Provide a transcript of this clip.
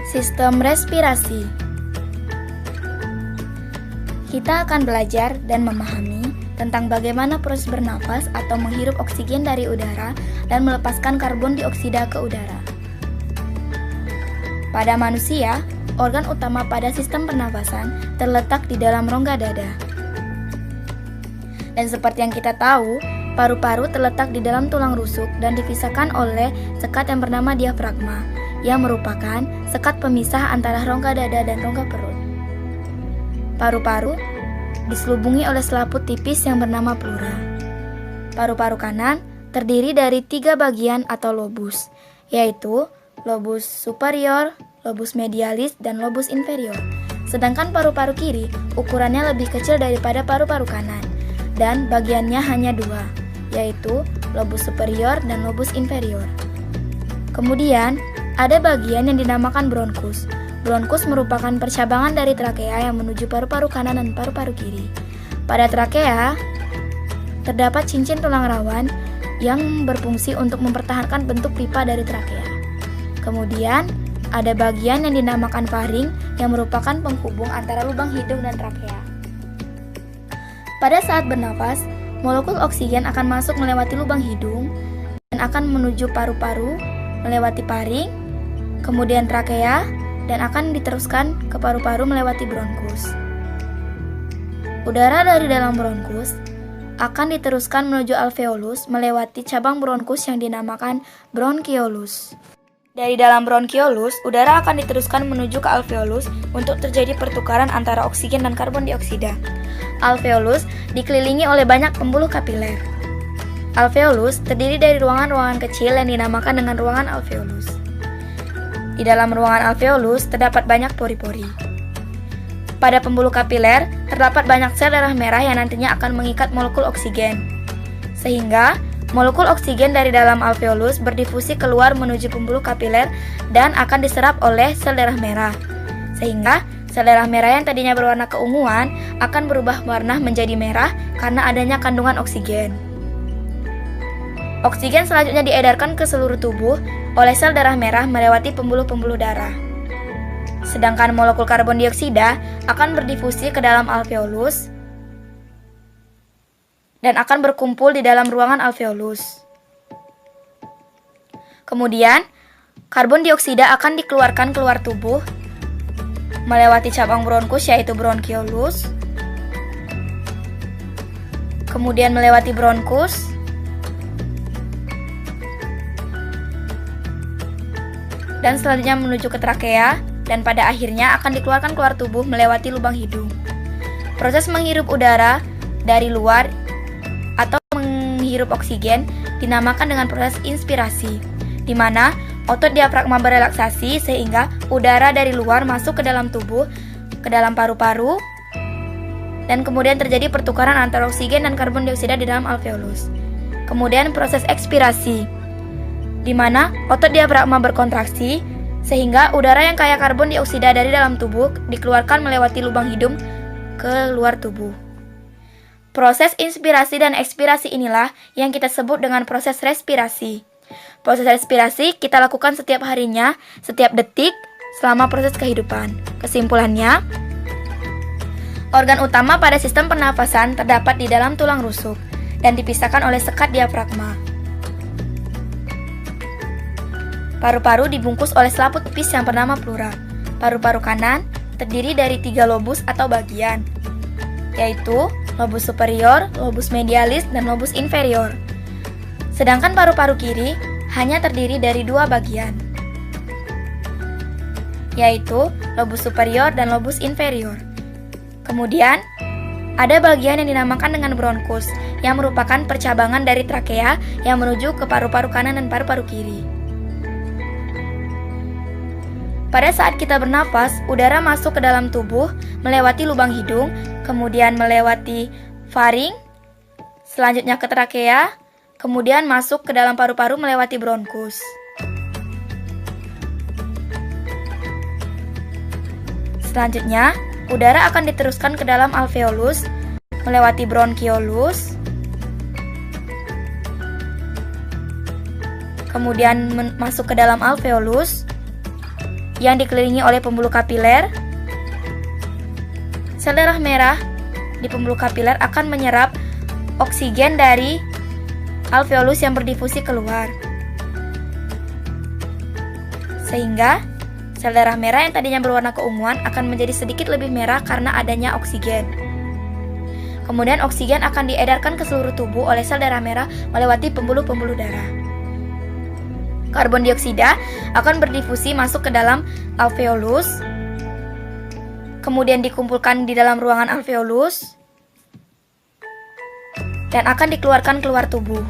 Sistem respirasi. Kita akan belajar dan memahami tentang bagaimana proses bernafas atau menghirup oksigen dari udara dan melepaskan karbon dioksida ke udara. Pada manusia, organ utama pada sistem pernafasan terletak di dalam rongga dada. Dan seperti yang kita tahu, paru-paru terletak di dalam tulang rusuk dan dipisahkan oleh sekat yang bernama diafragma, yang merupakan sekat pemisah antara rongga dada dan rongga perut. Paru-paru diselubungi oleh selaput tipis yang bernama pleura. Paru-paru kanan terdiri dari 3 bagian atau lobus, yaitu lobus superior, lobus medialis, dan lobus inferior. Sedangkan paru-paru kiri ukurannya lebih kecil daripada paru-paru kanan, dan bagiannya hanya 2, yaitu lobus superior dan lobus inferior. Kemudian, ada bagian yang dinamakan bronkus. Bronkus merupakan percabangan dari trakea yang menuju paru-paru kanan dan paru-paru kiri. Pada trakea, terdapat cincin tulang rawan yang berfungsi untuk mempertahankan bentuk pipa dari trakea. Kemudian, ada bagian yang dinamakan faring yang merupakan penghubung antara lubang hidung dan trakea. Pada saat bernafas, molekul oksigen akan masuk melewati lubang hidung dan akan menuju paru-paru, melewati faring, kemudian trakea, dan akan diteruskan ke paru-paru melewati bronkus. Udara dari dalam bronkus akan diteruskan menuju alveolus melewati cabang bronkus yang dinamakan bronkiolus. Dari dalam bronkiolus, udara akan diteruskan menuju ke alveolus untuk terjadi pertukaran antara oksigen dan karbon dioksida. Alveolus dikelilingi oleh banyak pembuluh kapiler. Alveolus terdiri dari ruangan-ruangan kecil yang dinamakan dengan ruangan alveolus. Di dalam ruangan alveolus terdapat banyak pori-pori. Pada pembuluh kapiler terdapat banyak sel darah merah yang nantinya akan mengikat molekul oksigen. Sehingga molekul oksigen dari dalam alveolus berdifusi keluar menuju pembuluh kapiler dan akan diserap oleh sel darah merah. Sehingga sel darah merah yang tadinya berwarna keunguan akan berubah warna menjadi merah karena adanya kandungan oksigen. Oksigen selanjutnya diedarkan ke seluruh tubuh oleh sel darah merah melewati pembuluh-pembuluh darah. Sedangkan molekul karbon dioksida akan berdifusi ke dalam alveolus dan akan berkumpul di dalam ruangan alveolus. Kemudian, karbon dioksida akan dikeluarkan keluar tubuh melewati cabang bronkus yaitu bronkiolus, kemudian melewati bronkus, dan selanjutnya menuju ke trakea, dan pada akhirnya akan dikeluarkan keluar tubuh melewati lubang hidung. Proses menghirup udara dari luar atau menghirup oksigen dinamakan dengan proses inspirasi, di mana otot diafragma berelaksasi sehingga udara dari luar masuk ke dalam tubuh, ke dalam paru-paru, dan kemudian terjadi pertukaran antara oksigen dan karbon dioksida di dalam alveolus. Kemudian proses ekspirasi, di mana otot diafragma berkontraksi sehingga udara yang kaya karbon dioksida dari dalam tubuh dikeluarkan melewati lubang hidung ke luar tubuh. Proses inspirasi dan ekspirasi inilah yang kita sebut dengan proses respirasi. Proses respirasi kita lakukan setiap harinya, setiap detik, selama proses kehidupan. Kesimpulannya, organ utama pada sistem pernafasan terdapat di dalam tulang rusuk dan dipisahkan oleh sekat diafragma. Paru-paru dibungkus oleh selaput tipis yang bernama pleura. Paru-paru kanan terdiri dari 3 lobus atau bagian, yaitu lobus superior, lobus medialis, dan lobus inferior. Sedangkan paru-paru kiri hanya terdiri dari 2 bagian, yaitu lobus superior dan lobus inferior. Kemudian, ada bagian yang dinamakan dengan bronkus, yang merupakan percabangan dari trakea yang menuju ke paru-paru kanan dan paru-paru kiri. Pada saat kita bernafas, udara masuk ke dalam tubuh melewati lubang hidung, kemudian melewati faring, selanjutnya ke trakea, kemudian masuk ke dalam paru-paru melewati bronkus. Selanjutnya, udara akan diteruskan ke dalam alveolus melewati bronkiolus, kemudian masuk ke dalam alveolus, yang dikelilingi oleh pembuluh kapiler. Sel darah merah di pembuluh kapiler akan menyerap oksigen dari alveolus yang berdifusi keluar. Sehingga sel darah merah yang tadinya berwarna keunguan akan menjadi sedikit lebih merah karena adanya oksigen. Kemudian oksigen akan diedarkan ke seluruh tubuh oleh sel darah merah melewati pembuluh-pembuluh darah. Karbon dioksida akan berdifusi masuk ke dalam alveolus, kemudian dikumpulkan di dalam ruangan alveolus, dan akan dikeluarkan keluar tubuh.